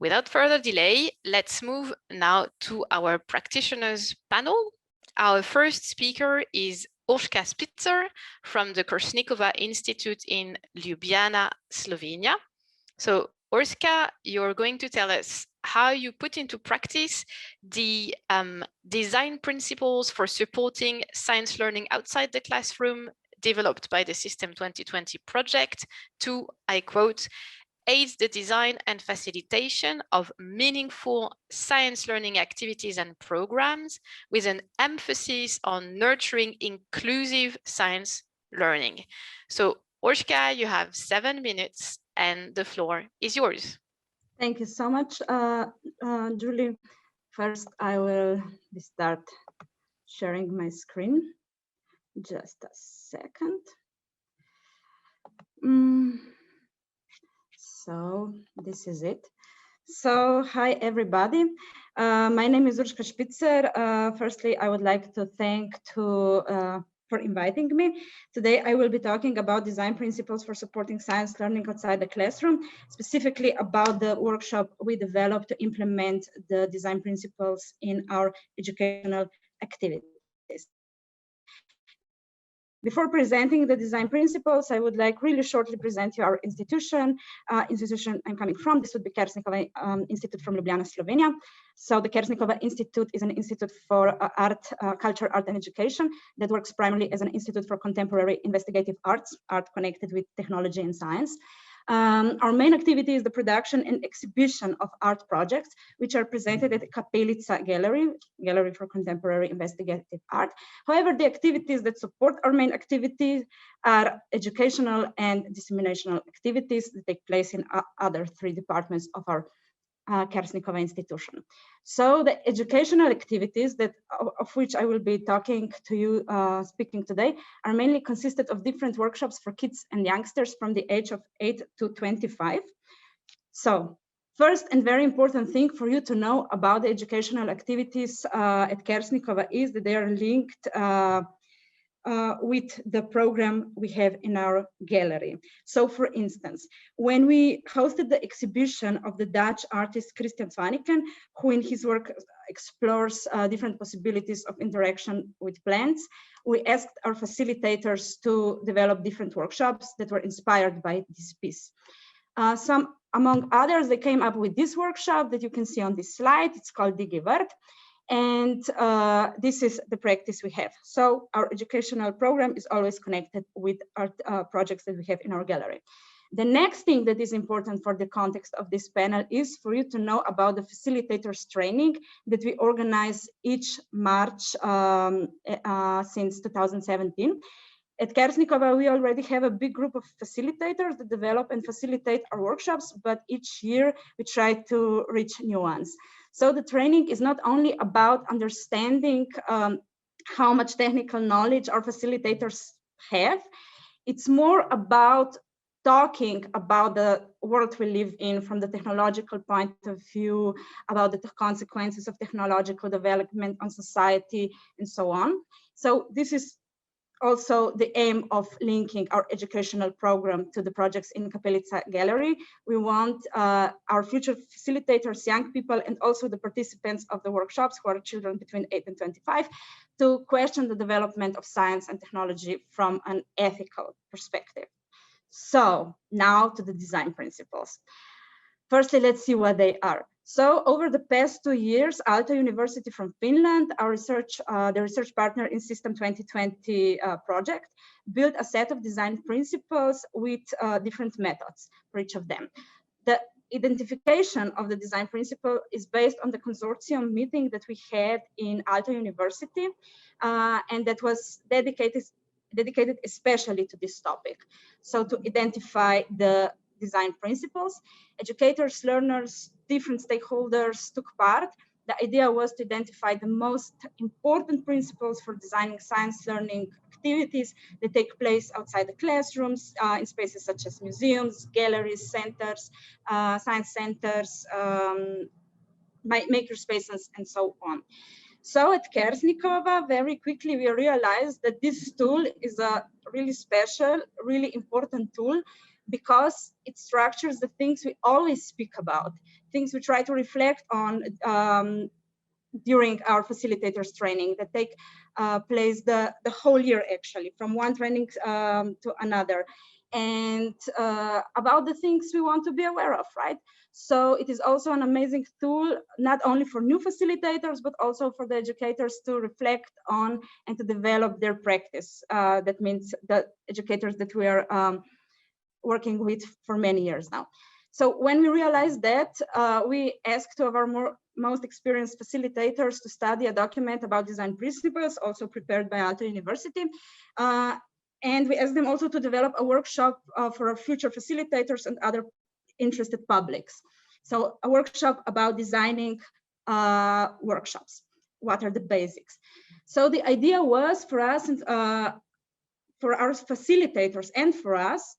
Without further delay, let's move now to our practitioners panel. Our first speaker is Urška Spitzer from the Korsnikova Institute in Ljubljana, Slovenia. So Urška, you're going to tell us how you put into practice the design principles for supporting science learning outside the classroom developed by the System 2020 project to, I quote, aids the design and facilitation of meaningful science learning activities and programs with an emphasis on nurturing inclusive science learning. So Urška, you have 7 minutes and the floor is yours. Thank you so much, Julie. First, I will start sharing my screen. Just a second. So this is it. So hi, everybody. My name is Urška Spitzer. Firstly, I would like to thank for inviting me. Today, I will be talking about design principles for supporting science learning outside the classroom, specifically about the workshop we developed to implement the design principles in our educational activities. Before presenting the design principles, I would like really shortly present you our institution I'm coming from. This would be Kersnikova Institute from Ljubljana, Slovenia. So the Kersnikova Institute is an institute for culture, art, and education that works primarily as an institute for contemporary investigative arts, art connected with technology and science. Our main activity is the production and exhibition of art projects, which are presented at the Kapelica Gallery for Contemporary Investigative Art. However, the activities that support our main activities are educational and disseminational activities that take place in other 3 departments of our Kersnikova institution. So the educational activities of which I will be talking to you, speaking today, are mainly consisted of different workshops for kids and youngsters from the age of 8 to 25. So first and very important thing for you to know about the educational activities at Kersnikova is that they are linked with the program we have in our gallery. So for instance, when we hosted the exhibition of the Dutch artist Christian Zwaneken, who in his work explores different possibilities of interaction with plants, we asked our facilitators to develop different workshops that were inspired by this piece. Among others, they came up with this workshop that you can see on this slide. It's called Digivert. And this is the practice we have. So our educational program is always connected with our projects that we have in our gallery. The next thing that is important for the context of this panel is for you to know about the facilitators training that we organize each March since 2017. At Kersnikova, we already have a big group of facilitators that develop and facilitate our workshops, but each year we try to reach new ones. So the training is not only about understanding how much technical knowledge our facilitators have, it's more about talking about the world we live in from the technological point of view, about the consequences of technological development on society, and so on. So this is also the aim of linking our educational program to the projects in Kapelica Gallery. We want our future facilitators, young people, and also the participants of the workshops, who are children between 8 and 25, to question the development of science and technology from an ethical perspective. So now to the design principles. Firstly, let's see what they are. So over the past 2 years, Aalto University from Finland, our the research partner in System 2020 project, built a set of design principles with different methods for each of them. The identification of the design principle is based on the consortium meeting that we had in Aalto University, and that was dedicated especially to this topic. So to identify the design principles, educators, learners, different stakeholders took part. The idea was to identify the most important principles for designing science learning activities that take place outside the classrooms, in spaces such as museums, galleries, centers, science centers, maker spaces, and so on. So at Kersnikova, very quickly we realized that this tool is a really special, really important tool because it structures the things we always speak about, things we try to reflect on during our facilitators training that take place the whole year, actually, from one training to another, and about the things we want to be aware of, right? So it is also an amazing tool, not only for new facilitators, but also for the educators to reflect on and to develop their practice. That means the educators that we are working with for many years now. So when we realized that, we asked two of our most experienced facilitators to study a document about design principles, also prepared by Aalto University. And we asked them also to develop a workshop for our future facilitators and other interested publics. So a workshop about designing workshops. What are the basics? So the idea was for us, and for our facilitators and for us,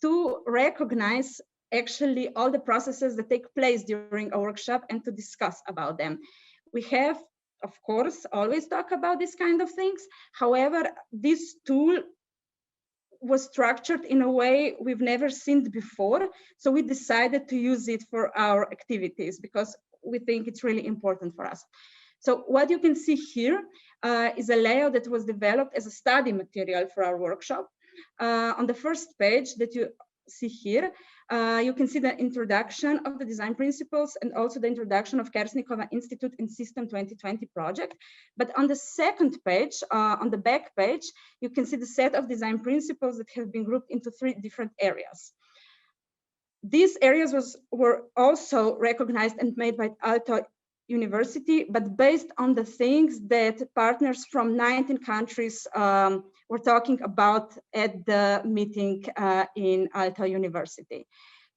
to recognize actually all the processes that take place during a workshop and to discuss about them. We have, of course, always talk about these kind of things. However, this tool was structured in a way we've never seen before. So we decided to use it for our activities because we think it's really important for us. So what you can see here is a layout that was developed as a study material for our workshop. On the first page that you see here, you can see the introduction of the design principles and also the introduction of Kersnikova Institute in System 2020 project. But on the second page, on the back page, you can see the set of design principles that have been grouped into 3 different areas. These areas were also recognized and made by Aalto University, but based on the things that partners from 19 countries were talking about at the meeting in Aalto University.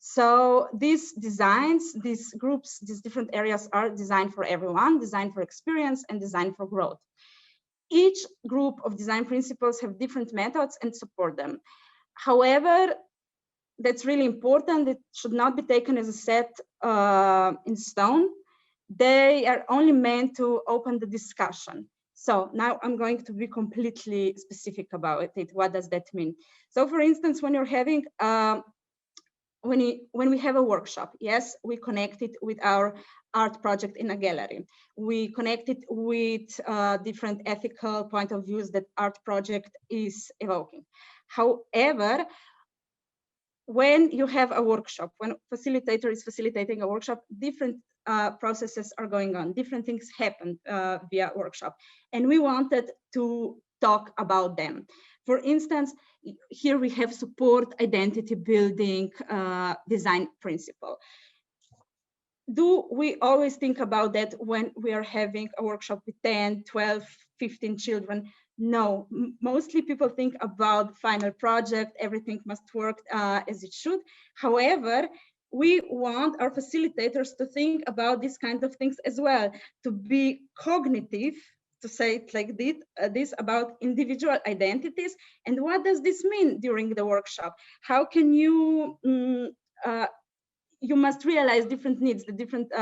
So these designs, these groups, these different areas are designed for everyone, designed for experience and designed for growth. Each group of design principles have different methods and support them. However, that's really important. It should not be taken as a set in stone. They are only meant to open the discussion. So now I'm going to be completely specific about it. What does that mean? So for instance, when you're having, when we have a workshop, yes, we connect it with our art project in a gallery. We connect it with different ethical point of views that art project is evoking. However, when you have a workshop, when a facilitator is facilitating a workshop, different processes are going on, different things happen via workshop, and we wanted to talk about them. For instance, here we have support, identity building, design principle. Do we always think about that when we are having a workshop with 10, 12, 15 children? No, mostly people think about final project, everything must work as it should. However, we want our facilitators to think about these kinds of things as well, to be cognitive, to say it like this about individual identities. And what does this mean during the workshop? How can you, you must realize different needs the different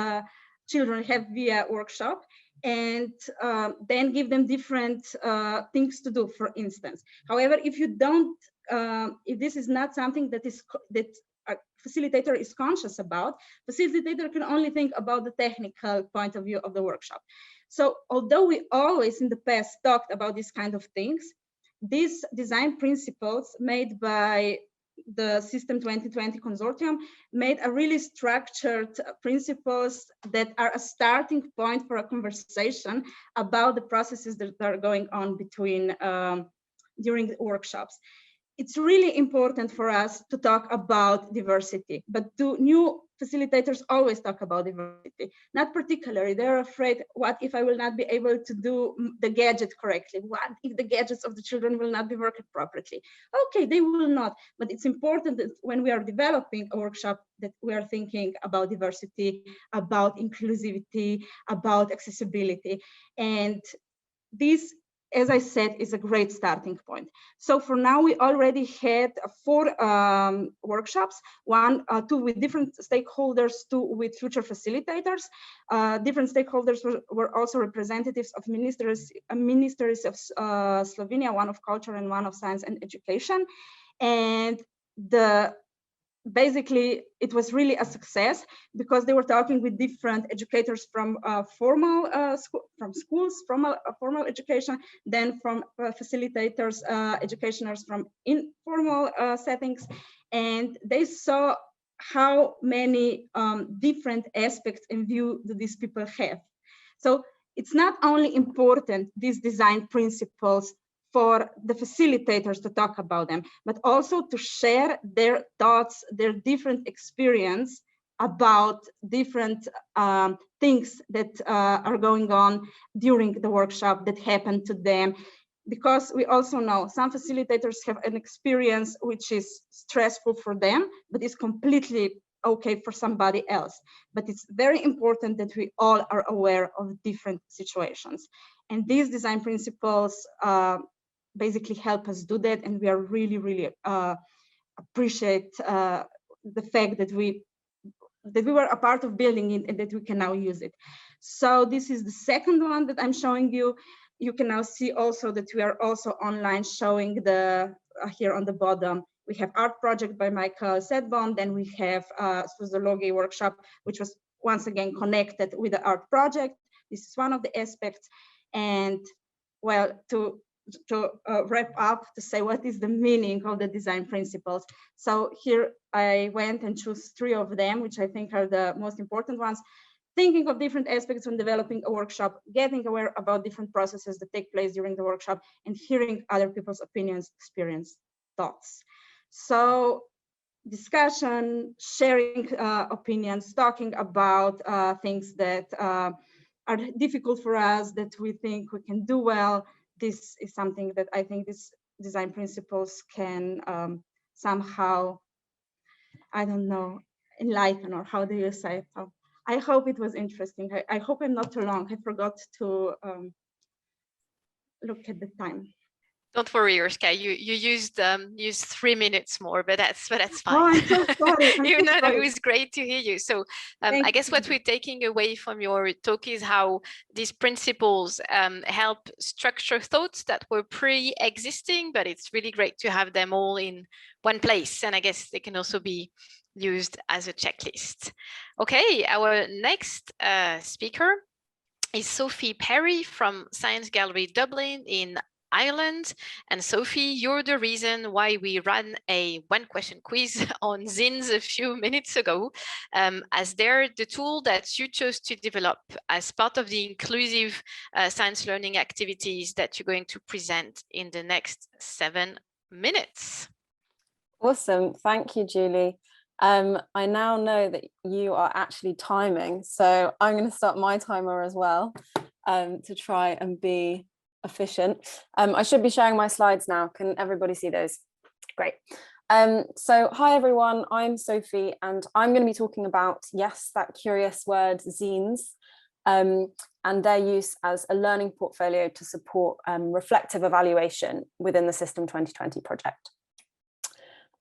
children have via workshop, and then give them different things to do, for instance. However, if you don't, if this is not something that a facilitator is conscious about, facilitator can only think about the technical point of view of the workshop. So although we always in the past talked about these kind of things, these design principles made by the System 2020 Consortium made a really structured principles that are a starting point for a conversation about the processes that are going on between during the workshops. It's really important for us to talk about diversity, but do new facilitators always talk about diversity? Not particularly. They're afraid, what if I will not be able to do the gadget correctly? What if the gadgets of the children will not be working properly? Okay, they will not, but it's important that when we are developing a workshop that we are thinking about diversity, about inclusivity, about accessibility. And this, as I said, is a great starting point. So for now, we already had 4 workshops, 2 with different stakeholders, 2 with future facilitators. Different stakeholders were also representatives of ministries of Slovenia, one of culture and one of science and education. And the basically, it was really a success because they were talking with different educators from schools, from formal education, then from facilitators, educationers from informal settings, and they saw how many different aspects and view do these people have. So it's not only important, these design principles, for the facilitators to talk about them, but also to share their thoughts, their different experience about different things that are going on during the workshop that happened to them. Because we also know some facilitators have an experience which is stressful for them, but is completely okay for somebody else. But it's very important that we all are aware of different situations. And these design principles basically help us do that. And we are really, really appreciate the fact that we were a part of building it and that we can now use it. So this is the second one that I'm showing you. You can now see also that we are also online showing the, here on the bottom, we have art project by Michael Sedbon, then we have Sociology workshop, which was once again connected with the art project. This is one of the aspects. And well, to wrap up, to say what is the meaning of the design principles. So here I went and chose 3 of them, which I think are the most important ones. Thinking of different aspects when developing a workshop, getting aware about different processes that take place during the workshop, and hearing other people's opinions, experience, thoughts. So discussion, sharing opinions, talking about things that are difficult for us, that we think we can do well. This is something that I think these design principles can somehow, I don't know, enlighten, or how do you say it? So I hope it was interesting. I hope I'm not too long. I forgot to look at the time. Don't worry, Urška. You used 3 minutes more, but that's fine. Oh, I'm so sorry. No, it was great to hear you. So I guess what we're taking away from your talk is how these principles help structure thoughts that were pre-existing, but it's really great to have them all in one place. And I guess they can also be used as a checklist. Okay, our next speaker is Sophie Perry from Science Gallery Dublin in Ireland. And Sophie, you're the reason why we ran a 1-question quiz on zines a few minutes ago, as they're the tool that you chose to develop as part of the inclusive science learning activities that you're going to present in the next 7 minutes. Awesome. Thank you, Julie. I now know that you are actually timing, so I'm going to start my timer as well to try and be efficient. I should be sharing my slides now. Can everybody see those? Great. So hi everyone, I'm Sophie, and I'm going to be talking about, yes, that curious word, zines, and their use as a learning portfolio to support reflective evaluation within the System 2020 project.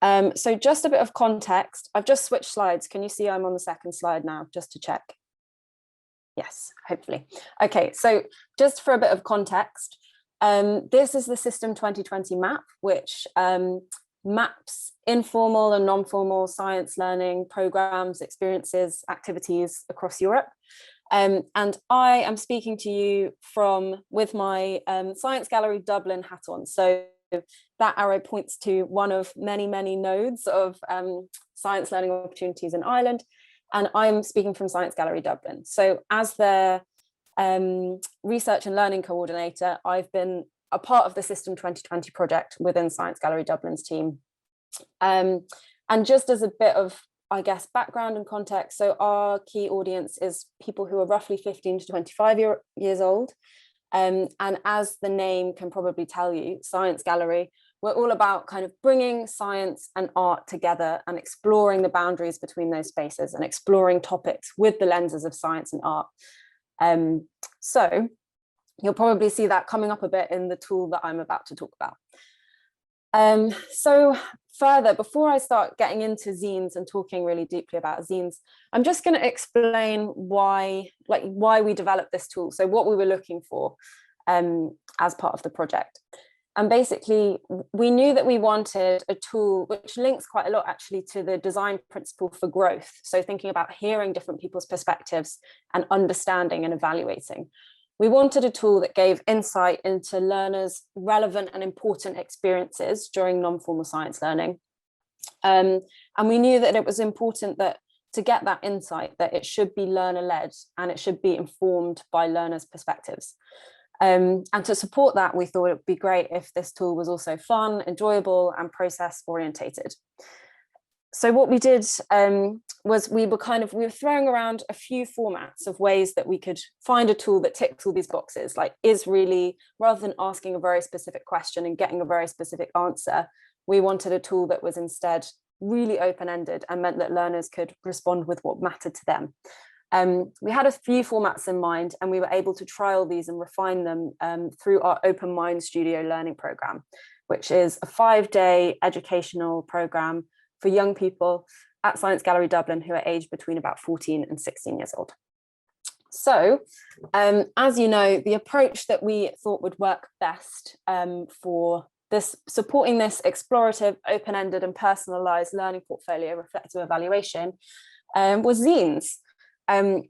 So just a bit of context. I've just switched slides. Can you see I'm on the second slide now, just to check? Yes, hopefully. Okay, so just for a bit of context, this is the System 2020 map, which maps informal and non-formal science learning programs, experiences, activities across Europe. And I am speaking to you with my Science Gallery Dublin hat on. So that arrow points to one of many, many nodes of science learning opportunities in Ireland. And I'm speaking from Science Gallery Dublin. So as their research and learning coordinator, I've been a part of the System 2020 project within Science Gallery Dublin's team. And just as a bit of, I guess, background and context, so our key audience is people who are roughly 15 to 25 years old. And as the name can probably tell you, Science Gallery, we're all about kind of bringing science and art together and exploring the boundaries between those spaces and exploring topics with the lenses of science and art. So you'll probably see that coming up a bit in the tool that I'm about to talk about. So further, before I start getting into zines and talking really deeply about zines, I'm just going to explain why we developed this tool. So what we were looking for as part of the project. And basically, we knew that we wanted a tool which links quite a lot actually to the design principle for growth. So thinking about hearing different people's perspectives and understanding and evaluating. We wanted a tool that gave insight into learners' relevant and important experiences during non-formal science learning. And we knew that it was important that to get that insight, that it should be learner-led and it should be informed by learners' perspectives. And to support that, we thought it would be great if this tool was also fun, enjoyable, and process orientated. So what we did was we were throwing around a few formats of ways that we could find a tool that ticks all these boxes, like is really, rather than asking a very specific question and getting a very specific answer, we wanted a tool that was instead really open-ended and meant that learners could respond with what mattered to them. We had a few formats in mind, and we were able to trial these and refine them through our Open Mind Studio learning program, which is a 5-day educational program for young people at Science Gallery Dublin who are aged between about 14 and 16 years old. So, as you know, the approach that we thought would work best for this, supporting this explorative, open-ended and personalised learning portfolio reflective evaluation was zines. And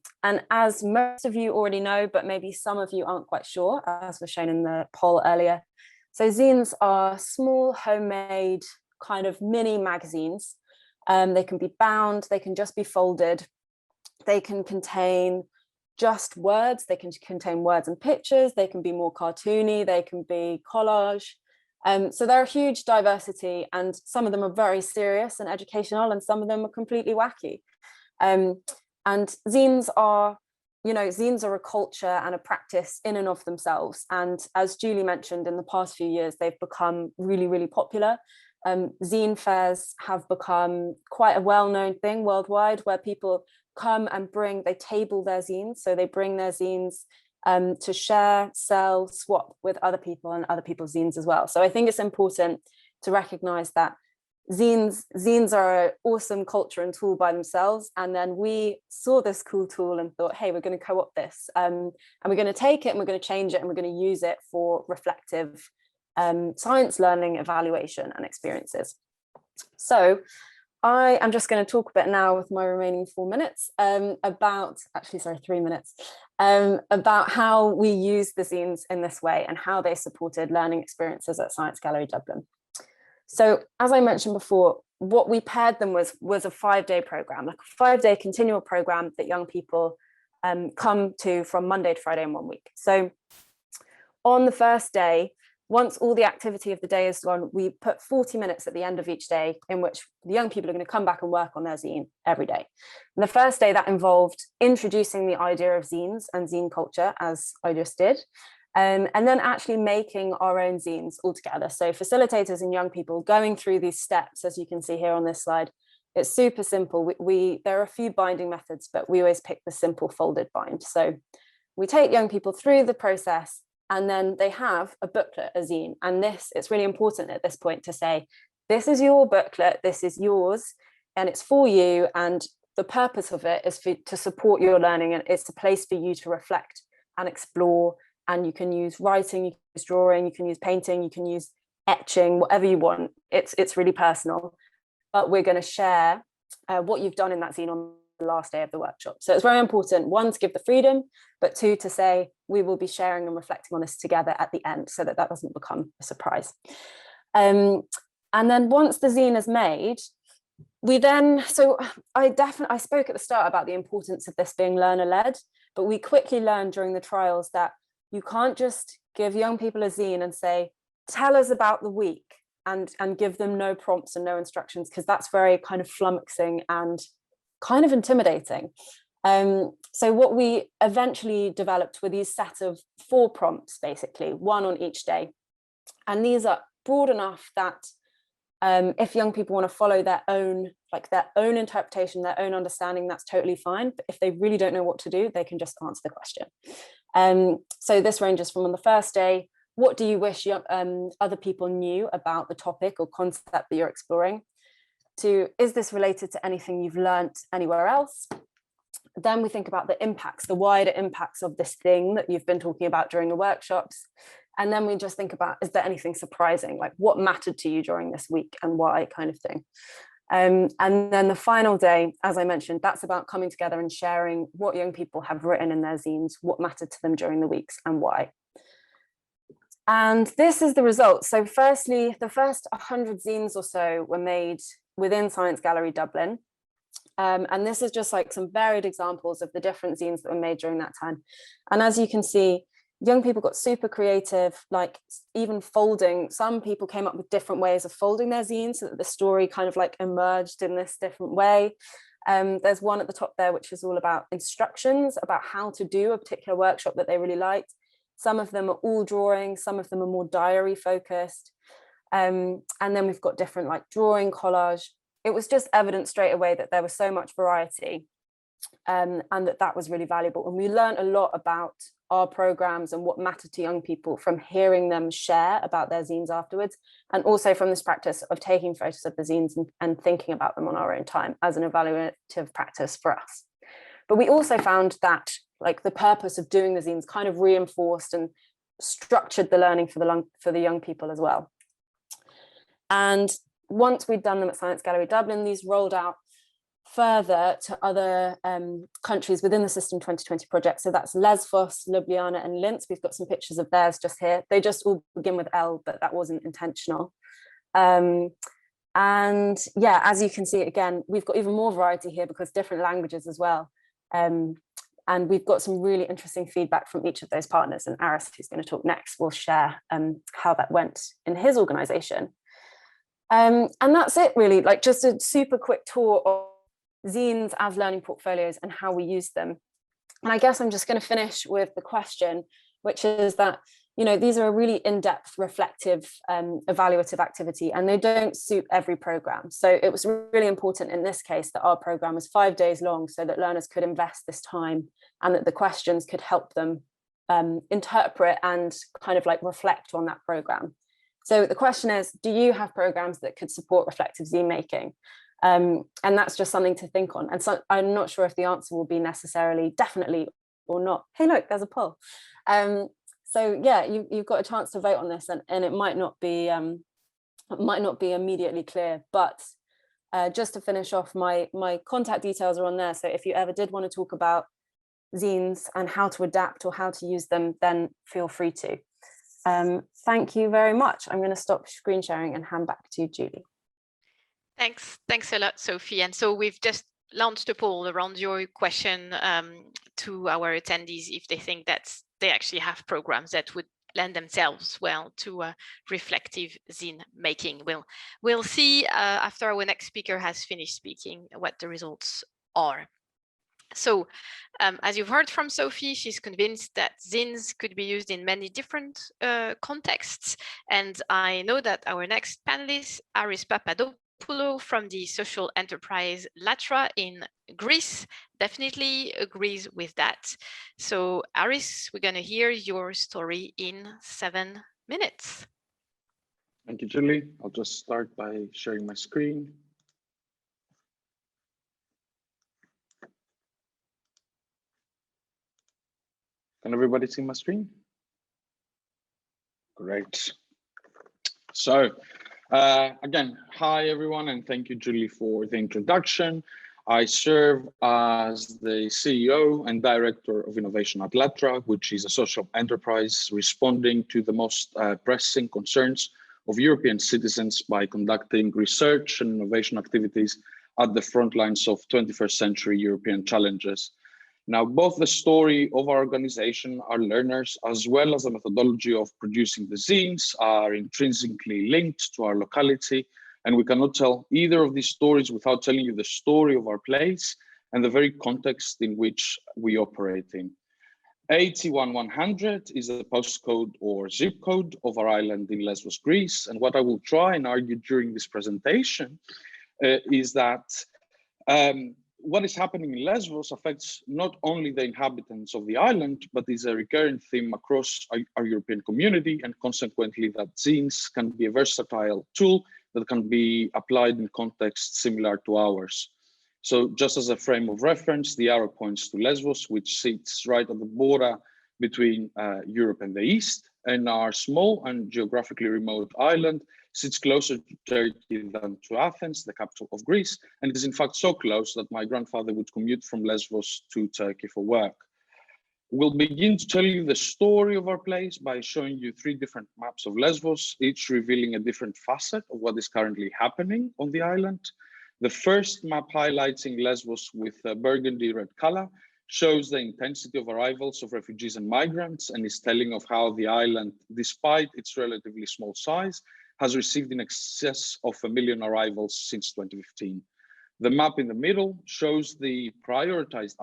as most of you already know, but maybe some of you aren't quite sure, as was shown in the poll earlier. So zines are small, homemade, kind of mini magazines. They can be bound, they can just be folded. They can contain just words, they can contain words and pictures, they can be more cartoony, they can be collage. So there are huge diversity, and some of them are very serious and educational, and some of them are completely wacky. And zines are a culture and a practice in and of themselves. And as Julie mentioned, in the past few years, they've become really, really popular. Zine fairs have become quite a well-known thing worldwide, where people come and they table their zines. So they bring their zines to share, sell, swap with other people and other people's zines as well. So I think it's important to recognize that zines are an awesome culture and tool by themselves. And then we saw this cool tool and thought, hey, we're going to co-opt this and we're going to take it and we're going to change it and we're going to use it for reflective science learning, evaluation and experiences. So I am just going to talk a bit now with my remaining 4 minutes about 3 minutes, about how we use the zines in this way and how they supported learning experiences at Science Gallery Dublin. So as I mentioned before, what we paired them was a 5-day program, like a 5-day continual program that young people come to from Monday to Friday in 1 week. So on the first day, once all the activity of the day is gone, we put 40 minutes at the end of each day in which the young people are going to come back and work on their zine every day. And the first day that involved introducing the idea of zines and zine culture, as I just did. And then actually making our own zines all together. So facilitators and young people going through these steps, as you can see here on this slide. It's super simple. There are a few binding methods, but we always pick the simple folded bind. So we take young people through the process, and then they have a booklet, a zine. And it's really important at this point to say, this is your booklet, this is yours, and it's for you. And the purpose of it is to support your learning, and it's a place for you to reflect and explore. And you can use writing, you can use drawing, you can use painting, you can use etching, whatever you want. It's really personal. But we're going to share what you've done in that zine on the last day of the workshop. So it's very important, 1, to give the freedom, but 2, to say we will be sharing and reflecting on this together at the end, so that doesn't become a surprise. And then once the zine is made, I spoke at the start about the importance of this being learner-led, but we quickly learned during the trials that you can't just give young people a zine and say, tell us about the week, and give them no prompts and no instructions, because that's very kind of flummoxing and kind of intimidating. So what we eventually developed were these set of 4 prompts, basically, 1 on each day. And these are broad enough that if young people want to follow their own interpretation, their own understanding, that's totally fine. But if they really don't know what to do, they can just answer the question. So this ranges from, on the first day, what do you wish other people knew about the topic or concept that you're exploring, to, is this related to anything you've learnt anywhere else? Then we think about the impacts, the wider impacts of this thing that you've been talking about during the workshops. And then we just think about, is there anything surprising? Like what mattered to you during this week and why, kind of thing. And then the final day, as I mentioned, that's about coming together and sharing what young people have written in their zines, what mattered to them during the weeks and why. And this is the result. So firstly, the first 100 zines or so were made within Science Gallery Dublin. And this is just like some varied examples of the different zines that were made during that time. And as you can see, young people got super creative, like even folding. Some people came up with different ways of folding their zines so that the story kind of like emerged in this different way. There's one at the top there, which is all about instructions about how to do a particular workshop that they really liked. Some of them are all drawing, some of them are more diary focused. And then we've got different like drawing, collage. It was just evident straight away that there was so much variety and that was really valuable. And we learned a lot about our programs and what mattered to young people from hearing them share about their zines afterwards, and also from this practice of taking photos of the zines and thinking about them on our own time as an evaluative practice for us. But we also found that like the purpose of doing the zines kind of reinforced and structured the learning for the young people as well. And once we'd done them at Science Gallery Dublin, these rolled out further to other countries within the System 2020 project. So that's Lesvos, Ljubljana and Linz. We've got some pictures of theirs just here. They just all begin with L, but that wasn't intentional. And yeah, as you can see, again, we've got even more variety here because different languages as well. And we've got some really interesting feedback from each of those partners. And Aris, who's going to talk next, will share how that went in his organization. And that's it really, like just a super quick tour of zines as learning portfolios and how we use them. And I guess I'm just going to finish with the question, which is that, you know, these are a really in-depth, reflective, evaluative activity, and they don't suit every program. So it was really important in this case that our program was 5 days long so that learners could invest this time and that the questions could help them interpret and kind of like reflect on that program. So the question is, do you have programs that could support reflective zine making? And that's just something to think on. And so I'm not sure if the answer will be necessarily definitely or not. Hey, look, there's a poll. So yeah, you've got a chance to vote on this, and it might not be immediately clear, but just to finish off, my contact details are on there. So if you ever did want to talk about zines and how to adapt or how to use them, then feel free to. Thank you very much. I'm going to stop screen sharing and hand back to Julie. Thanks a lot, Sophie. And so we've just launched a poll around your question to our attendees if they think that they actually have programs that would lend themselves well to reflective zine making. We'll see after our next speaker has finished speaking what the results are. So as you've heard from Sophie, she's convinced that zines could be used in many different contexts. And I know that our next panelist, Aris Papadopoulos from the social enterprise Latra in Greece, definitely agrees with that. So Aris, we're going to hear your story in 7 minutes. Thank you, Julie. I'll just start by sharing my screen. Can everybody see my screen? Great. So again, hi everyone, and thank you, Julie, for the introduction. I serve as the CEO and Director of Innovation at Latra, which is a social enterprise responding to the most pressing concerns of European citizens by conducting research and innovation activities at the front lines of 21st century European challenges. Now, both the story of our organization, our learners, as well as the methodology of producing the zines are intrinsically linked to our locality, and we cannot tell either of these stories without telling you the story of our place and the very context in which we operate in. 81100 is the postcode or zip code of our island in Lesvos, Greece, and what I will try and argue during this presentation is that what is happening in Lesvos affects not only the inhabitants of the island, but is a recurrent theme across our European community, and consequently that zines can be a versatile tool that can be applied in contexts similar to ours. So just as a frame of reference, the arrow points to Lesvos, which sits right at the border between Europe and the East, and our small and geographically remote island sits closer to Turkey than to Athens, the capital of Greece, and it is in fact so close that my grandfather would commute from Lesbos to Turkey for work. We'll begin to tell you the story of our place by showing you 3 different maps of Lesbos, each revealing a different facet of what is currently happening on the island. The first map, highlighting Lesbos with a burgundy red color, shows the intensity of arrivals of refugees and migrants and is telling of how the island, despite its relatively small size, has received in excess of 1 million arrivals since 2015. The map in the middle shows the prioritized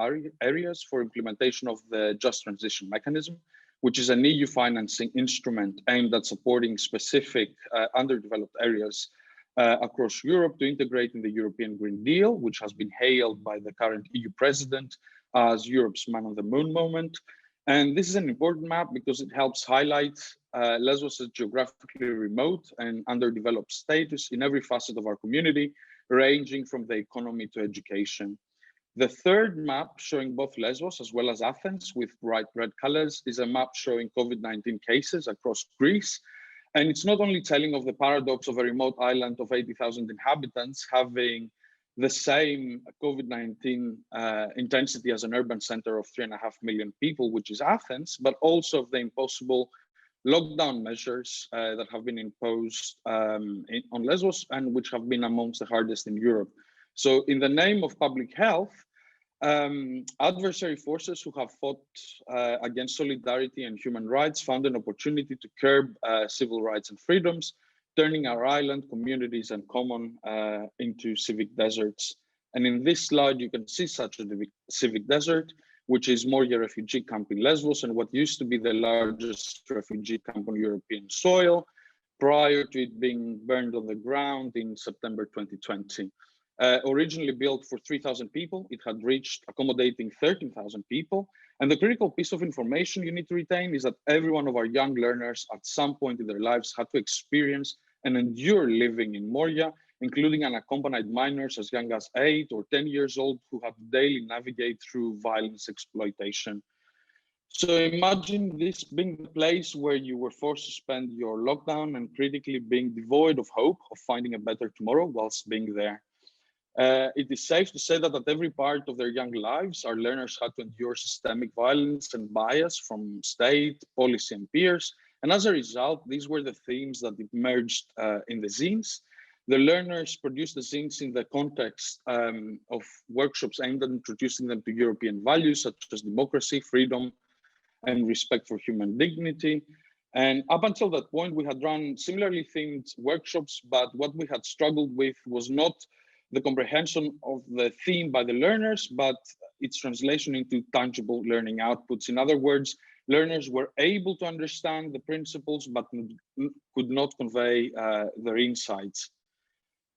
areas for implementation of the Just Transition Mechanism, which is an EU financing instrument aimed at supporting specific underdeveloped areas across Europe to integrate in the European Green Deal, which has been hailed by the current EU president as Europe's man on the moon moment. And this is an important map because it helps highlight Lesbos' geographically remote and underdeveloped status in every facet of our community, ranging from the economy to education. The third map, showing both Lesbos as well as Athens with bright red colors, is a map showing COVID-19 cases across Greece. And it's not only telling of the paradox of a remote island of 80,000 inhabitants having the same COVID-19 intensity as an urban center of 3.5 million people, which is Athens, but also of the impossible lockdown measures that have been imposed on Lesbos and which have been amongst the hardest in Europe. So in the name of public health, adversary forces who have fought against solidarity and human rights found an opportunity to curb civil rights and freedoms, turning our island, communities and common into civic deserts. And in this slide, you can see such a civic desert, which is Moria refugee camp in Lesbos and what used to be the largest refugee camp on European soil prior to it being burned on the ground in September 2020. Originally built for 3,000 people, it had reached accommodating 13,000 people. And the critical piece of information you need to retain is that every one of our young learners at some point in their lives had to experience and endure living in Moria, including unaccompanied minors as young as 8 or 10 years old who had to daily navigate through violence exploitation. So imagine this being the place where you were forced to spend your lockdown and critically being devoid of hope of finding a better tomorrow whilst being there. It is safe to say that at every part of their young lives, our learners had to endure systemic violence and bias from state, policy, and peers. And as a result, these were the themes that emerged in the zines. The learners produced the zines in the context of workshops aimed at introducing them to European values such as democracy, freedom, and respect for human dignity. And up until that point, we had run similarly themed workshops, but what we had struggled with was not the comprehension of the theme by the learners, but its translation into tangible learning outputs. In other words, learners were able to understand the principles, but could not convey their insights.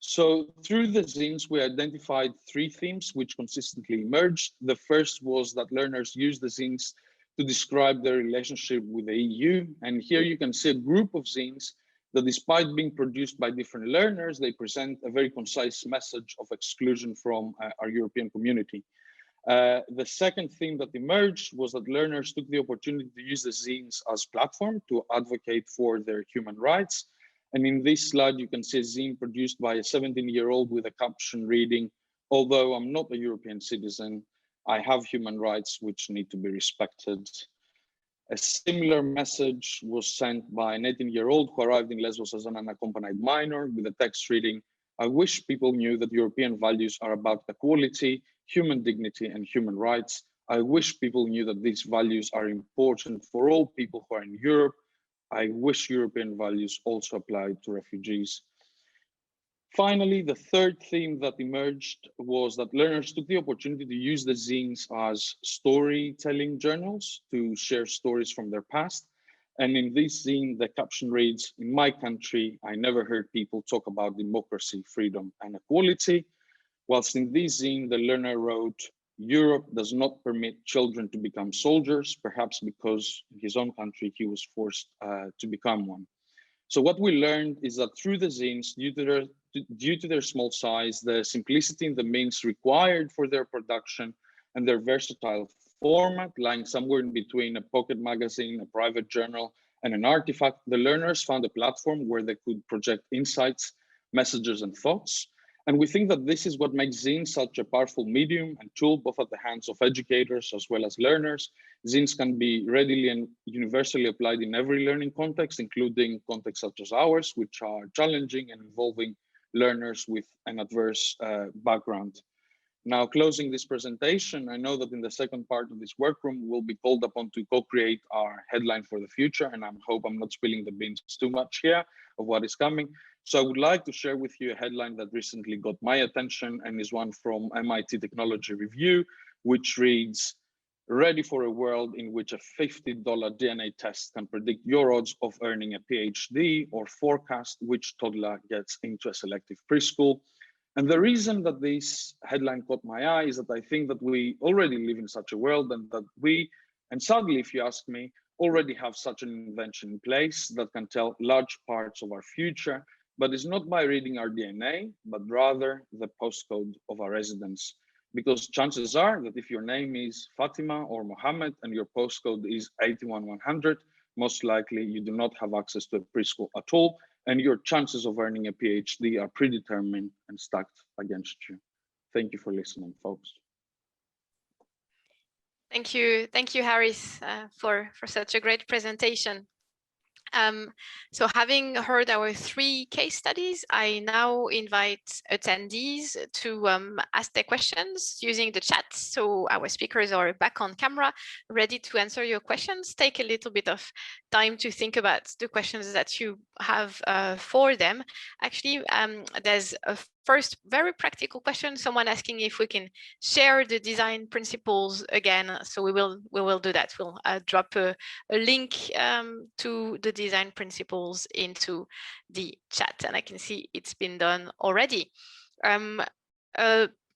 So through the zines, we identified 3 themes which consistently emerged. The first was that learners used the zines to describe their relationship with the EU. And here you can see a group of zines that, despite being produced by different learners, they present a very concise message of exclusion from our European community. The second theme that emerged was that learners took the opportunity to use the zines as platform to advocate for their human rights. And in this slide, you can see a zine produced by a 17-year-old with a caption reading, "Although I'm not a European citizen, I have human rights which need to be respected." A similar message was sent by an 18-year-old who arrived in Lesbos as an unaccompanied minor with a text reading, "I wish people knew that European values are about equality, human dignity, and human rights. I wish people knew that these values are important for all people who are in Europe. I wish European values also apply to refugees." Finally, the third theme that emerged was that learners took the opportunity to use the zines as storytelling journals to share stories from their past. And in this zine, the caption reads, "In my country, I never heard people talk about democracy, freedom, and equality." Whilst in this zine, the learner wrote, "Europe does not permit children to become soldiers, perhaps because in his own country, he was forced to become one." So what we learned is that through the zines, due to their small size, the simplicity in the means required for their production, and their versatile format, lying somewhere in between a pocket magazine, a private journal, and an artifact, the learners found a platform where they could project insights, messages, and thoughts. And we think that this is what makes zines such a powerful medium and tool, both at the hands of educators as well as learners. Zines can be readily and universally applied in every learning context, including contexts such as ours, which are challenging and involving learners with an adverse background. Now, closing this presentation, I know that in the second part of this workroom, we'll be called upon to co-create our headline for the future, and I hope I'm not spilling the beans too much here of what is coming. So I would like to share with you a headline that recently got my attention and is one from MIT Technology Review, which reads, "Ready for a world in which a $50 DNA test can predict your odds of earning a PhD or forecast which toddler gets into a selective preschool." And the reason that this headline caught my eye is that I think that we already live in such a world, and that we, and sadly, if you ask me, already have such an invention in place that can tell large parts of our future, but it's not by reading our DNA, but rather the postcode of our residence. Because chances are that if your name is Fatima or Mohammed and your postcode is 81100, most likely you do not have access to a preschool at all, and your chances of earning a PhD are predetermined and stacked against you. Thank you for listening, folks. Thank you, Harris, for such a great presentation. So having heard our 3 case studies, I now invite attendees to ask their questions using the chat. So our speakers are back on camera, ready to answer your questions. Take a little bit of time to think about the questions that you have for them. Actually, there's a first very practical question, someone asking if we can share the design principles again. So we will do that. We'll drop a link to the design principles into the chat, and I can see it's been done already.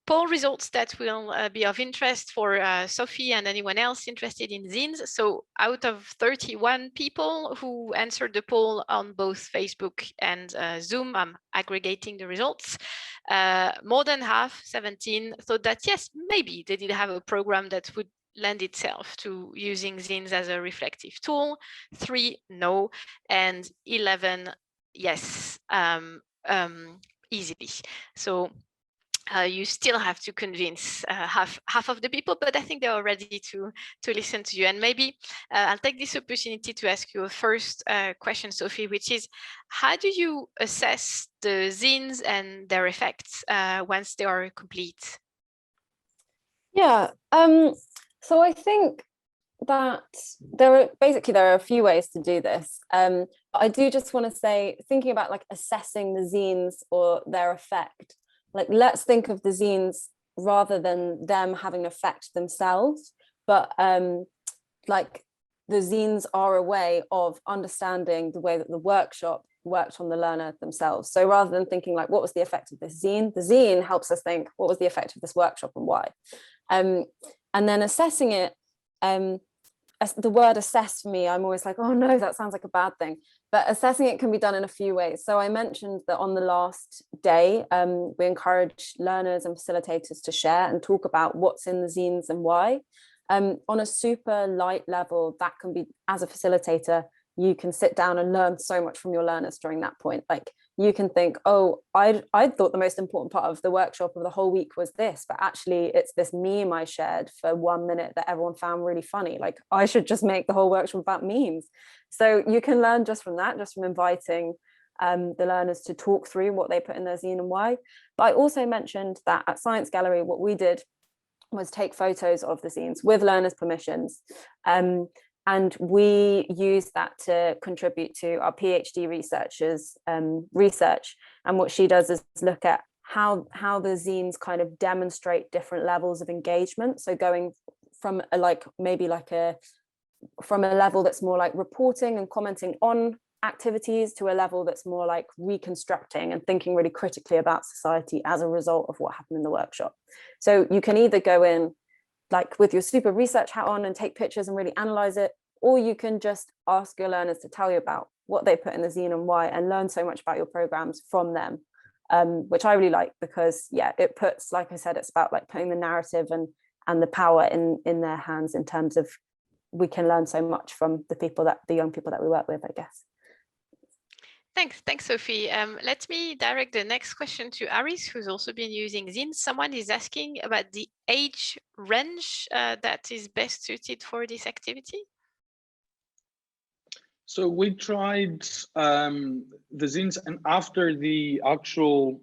Poll results that will be of interest for Sophie and anyone else interested in zines. So out of 31 people who answered the poll on both Facebook and Zoom, I'm aggregating the results. More than half, 17, thought that yes, maybe they did have a program that would lend itself to using zines as a reflective tool. 3, no, and 11, yes, easily. So you still have to convince half of the people, but I think they are ready to listen to you. And maybe I'll take this opportunity to ask you a first question, Sophie, which is, how do you assess the zines and their effects once they are complete? Yeah, so I think that there are a few ways to do this. But I do just want to say, thinking about like assessing the zines or their effect, like let's think of the zines rather than them having an effect themselves, but like the zines are a way of understanding the way that the workshop worked on the learner themselves. So rather than thinking like, what was the effect of this zine, the zine helps us think, what was the effect of this workshop and why? And then assessing it, the word assess for me, I'm always like, oh no, that sounds like a bad thing. But assessing it can be done in a few ways. So I mentioned that on the last day, we encourage learners and facilitators to share and talk about what's in the zines and why. On a super light level, that can be, as a facilitator, you can sit down and learn so much from your learners during that point. Like you can think, oh, I thought the most important part of the workshop of the whole week was this, but actually it's this meme I shared for 1 minute that everyone found really funny. Like I should just make the whole workshop about memes. So you can learn just from that, just from inviting the learners to talk through what they put in their zine and why. But I also mentioned that at Science Gallery, what we did was take photos of the zines with learners' permissions. And we use that to contribute to our PhD researchers' research. And what she does is look at how the zines kind of demonstrate different levels of engagement. So going from from a level that's more like reporting and commenting on activities to a level that's more like reconstructing and thinking really critically about society as a result of what happened in the workshop. So you can either go in like with your super research hat on and take pictures and really analyze it, or you can just ask your learners to tell you about what they put in the zine and why, and learn so much about your programs from them, which I really like, because yeah, it puts, like I said, it's about like putting the narrative and the power in their hands in terms of we can learn so much from the young people that we work with, I guess. Thanks, Sophie. Let me direct the next question to Aris, who's also been using zines. Someone is asking about the age range that is best suited for this activity. So we tried the zines, and after the actual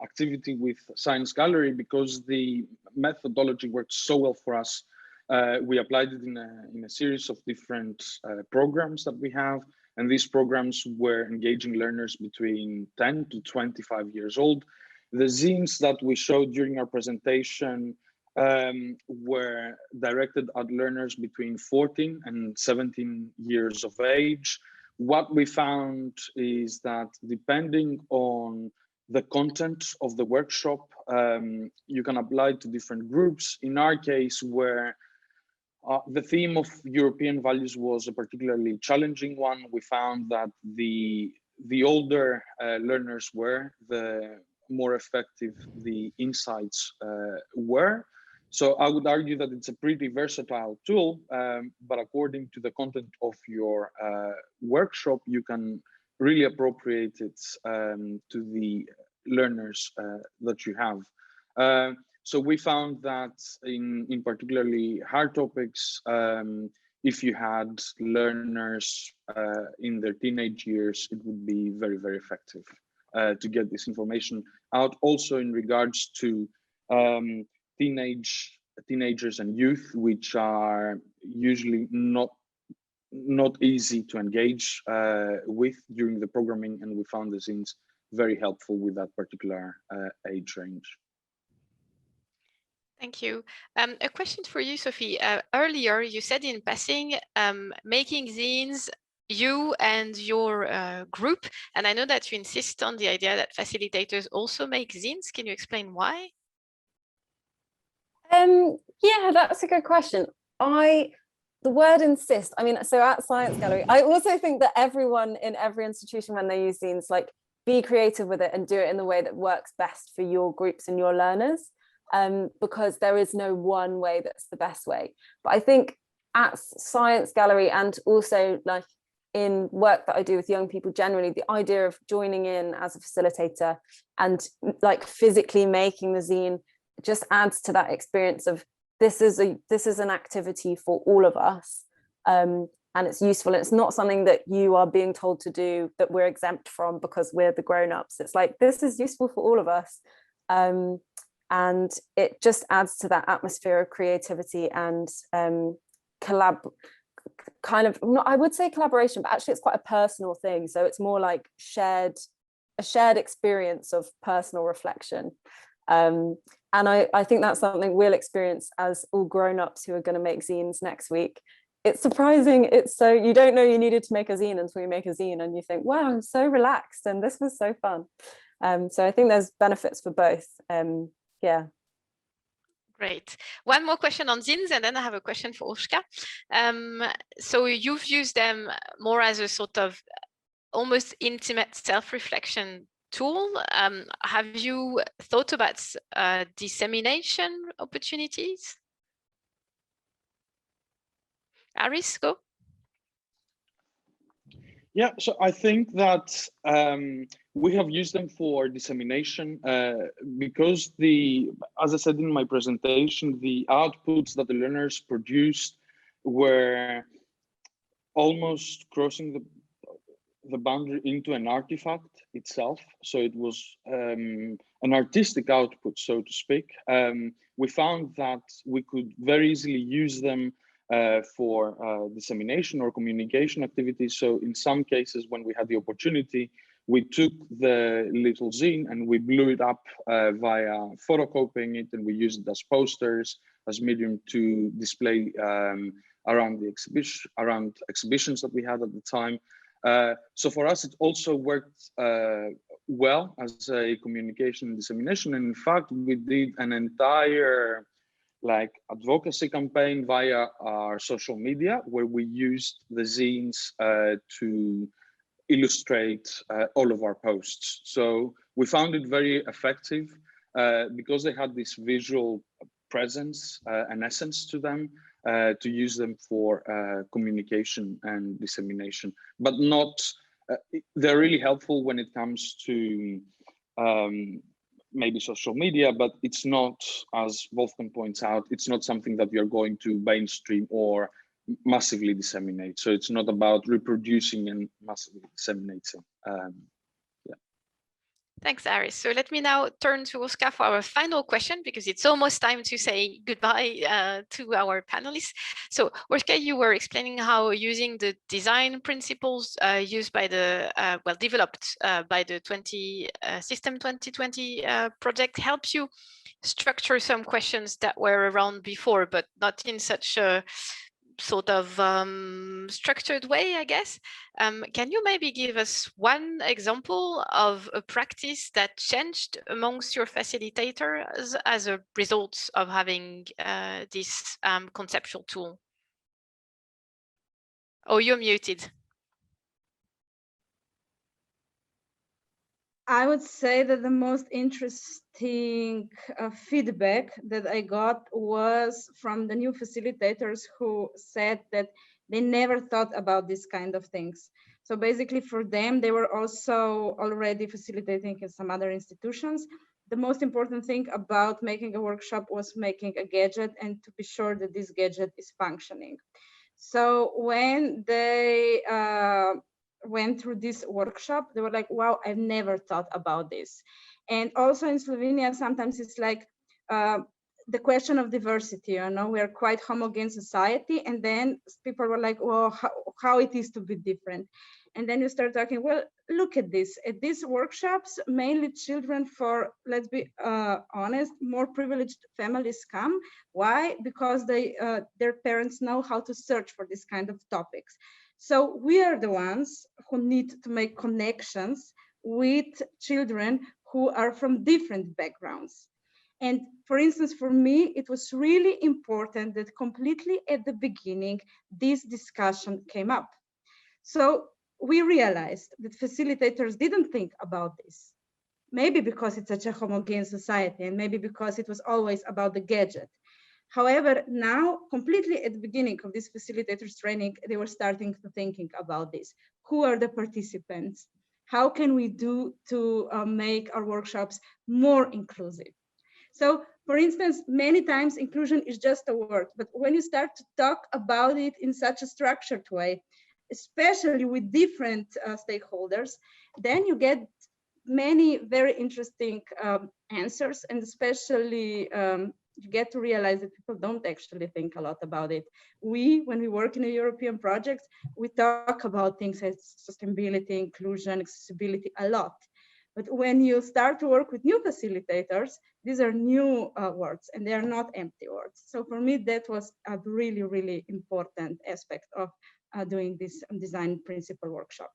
activity with Science Gallery, because the methodology worked so well for us, we applied it in a series of different programs that we have. And these programs were engaging learners between 10 to 25 years old. The zines that we showed during our presentation were directed at learners between 14 and 17 years of age. What we found is that depending on the content of the workshop, you can apply to different groups. In our case, where the theme of European values was a particularly challenging one, we found that the older learners were, the more effective the insights were. So I would argue that it's a pretty versatile tool, but according to the content of your workshop, you can really appropriate it to the learners that you have. So we found that in particularly hard topics, if you had learners in their teenage years, it would be very, very effective to get this information out. Also in regards to teenagers and youth, which are usually not easy to engage with during the programming, and we found the zines very helpful with that particular age range. Thank you. A question for you, Sophie. Earlier, you said in passing, making zines, you and your group, and I know that you insist on the idea that facilitators also make zines. Can you explain why? Yeah, that's a good question. The word insist, I mean, so at Science Gallery, I also think that everyone in every institution, when they use zines, like, be creative with it and do it in the way that works best for your groups and your learners. Because there is no one way that's the best way. But I think at Science Gallery, and also like in work that I do with young people generally, the idea of joining in as a facilitator and like physically making the zine just adds to that experience of this is an activity for all of us, and it's useful. It's not something that you are being told to do that we're exempt from because we're the grown-ups. It's like, this is useful for all of us. And it just adds to that atmosphere of creativity and kind of, I would say collaboration, but actually it's quite a personal thing. So it's more like a shared experience of personal reflection. And I think that's something we'll experience as all grown-ups who are going to make zines next week. It's surprising. It's so, you don't know you needed to make a zine until you make a zine and you think, wow, I'm so relaxed and this was so fun. So I think there's benefits for both. Yeah. Great. One more question on zines, and then I have a question for Oshka. So you've used them more as a sort of almost intimate self-reflection tool. Have you thought about dissemination opportunities? Aris, go. Yeah, so I think that we have used them for dissemination because as I said in my presentation, the outputs that the learners produced were almost crossing the boundary into an artifact itself. So it was an artistic output, so to speak. We found that we could very easily use them for dissemination or communication activities. So in some cases, when we had the opportunity, we took the little zine and we blew it up via photocopying it, and we used it as posters, as medium to display around the exhibitions that we had at the time. So for us, it also worked well as a communication and dissemination. And in fact, we did an entire advocacy campaign via our social media, where we used the zines to illustrate all of our posts. So we found it very effective because they had this visual presence and essence to them. to use them for communication and dissemination, but not, they're really helpful when it comes to maybe social media, but it's not, as Wolfgang points out, it's not something that you're going to mainstream or massively disseminate. So it's not about reproducing and massively disseminating. Thanks, Aris. So let me now turn to Oscar for our final question, because it's almost time to say goodbye to our panelists. So Oscar, you were explaining how using the design principles used by the, developed by the System 2020 project helps you structure some questions that were around before, but not in such a sort of structured way, I guess. Can you maybe give us one example of a practice that changed amongst your facilitators as a result of having this conceptual tool? Oh, you're muted. I would say that the most interesting feedback that I got was from the new facilitators who said that they never thought about this kind of things. So basically for them, they were also already facilitating in some other institutions. The most important thing about making a workshop was making a gadget and to be sure that this gadget is functioning. So when they went through this workshop, they were like, wow, I've never thought about this. And also in Slovenia, sometimes it's like the question of diversity, you know, we're quite homogeneous society. And then people were like, well, how it is to be different. And then you start talking, well, look at this. At these workshops, mainly children for, let's be honest, more privileged families come. Why? Because their parents know how to search for this kind of topics. So we are the ones who need to make connections with children who are from different backgrounds. And for instance, for me, it was really important that completely at the beginning, this discussion came up. So we realized that facilitators didn't think about this. Maybe because it's such a homogeneous society and maybe because it was always about the gadget. However, now, completely at the beginning of this facilitators training, they were starting to thinking about this. Who are the participants? How can we do to make our workshops more inclusive? So, for instance, many times inclusion is just a word, but when you start to talk about it in such a structured way, especially with different stakeholders, then you get many very interesting answers, and especially you get to realize that people don't actually think a lot about it. When we work in a European project, we talk about things as sustainability, inclusion, accessibility a lot. But when you start to work with new facilitators, these are new words and they are not empty words. So for me, that was a really, really important aspect of doing this design principle workshop.